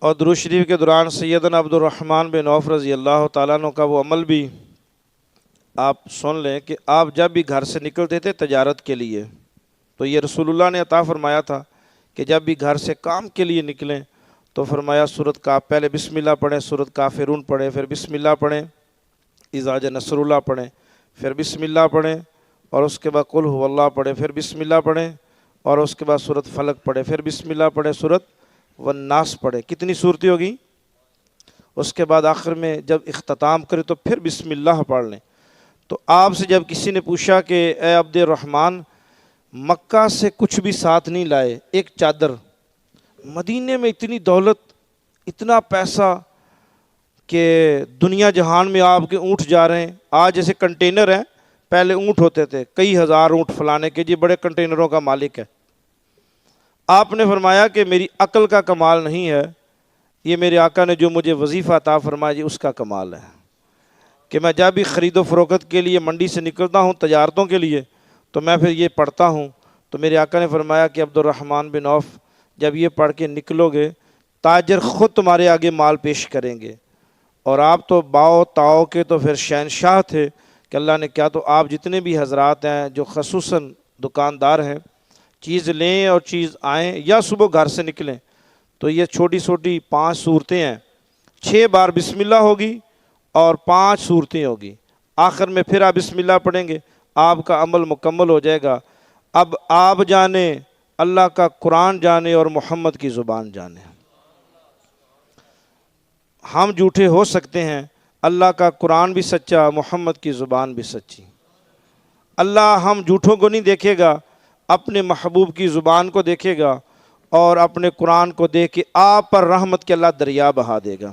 اور درود شریف کے دوران سیدنا الرحم بن عوف رضی اللہ تعالیٰ عنہ کا وہ عمل بھی آپ سن لیں کہ آپ جب بھی گھر سے نکلتے تھے تجارت کے لیے تو یہ رسول اللہ نے عطا فرمایا تھا کہ جب بھی گھر سے کام کے لیے نکلیں تو فرمایا سورت کا پہلے بسم اللہ پڑھیں، سورت کافرون پڑھیں، پھر بسم اللہ پڑھیں، اذا جاء نصر اللہ پڑھیں، پھر بسم اللہ پڑھیں، اور اس کے بعد قل هو اللہ پڑھیں، پھر بسم اللہ پڑھیں، اور اس کے بعد سورت فلق پڑھیں، پھر بسم اللہ پڑھیں، سورت والناس پڑھیں۔ کتنی صورتیں ہوگی؟ اس کے بعد آخر میں جب اختتام کرے تو پھر بسم اللہ پڑھ لیں۔ تو آپ سے جب کسی نے پوچھا کہ اے عبد الرحمن مکہ سے کچھ بھی ساتھ نہیں لائے، ایک چادر، مدینے میں اتنی دولت، اتنا پیسہ کہ دنیا جہان میں آپ کے اونٹ جا رہے ہیں، آج جیسے کنٹینر ہیں، پہلے اونٹ ہوتے تھے، کئی ہزار اونٹ فلانے کے، جی بڑے کنٹینروں کا مالک ہے۔ آپ نے فرمایا کہ میری عقل کا کمال نہیں ہے، یہ میرے آقا نے جو مجھے وظیفہ عطا فرمایا جی اس کا کمال ہے کہ میں جب بھی خرید و فروخت کے لیے منڈی سے نکلتا ہوں تجارتوں کے لیے تو میں پھر یہ پڑھتا ہوں۔ تو میرے آقا نے فرمایا کہ عبد الرحمن بن عوف جب یہ پڑھ کے نکلو گے تاجر خود تمہارے آگے مال پیش کریں گے، اور آپ تو باؤ تاؤ کے تو پھر شہنشاہ تھے کہ اللہ نے کیا، تو آپ جتنے بھی حضرات ہیں جو خصوصاً دکاندار ہیں، چیز لیں اور چیز آئیں یا صبح گھر سے نکلیں تو یہ چھوٹی چھوٹی 5 صورتیں ہیں، 6 بار بسم اللہ ہوگی اور 5 صورتیں ہوگی، آخر میں پھر آپ بسم اللہ پڑھیں گے، آپ کا عمل مکمل ہو جائے گا۔ اب آپ جانیں، اللہ کا قرآن جانے اور محمد کی زبان جانے۔ ہم جھوٹے ہو سکتے ہیں، اللہ کا قرآن بھی سچا، محمد کی زبان بھی سچی۔ اللہ ہم جھوٹوں کو نہیں دیکھے گا، اپنے محبوب کی زبان کو دیکھے گا، اور اپنے قرآن کو دیکھ کے آپ پر رحمت کے اللہ دریا بہا دے گا۔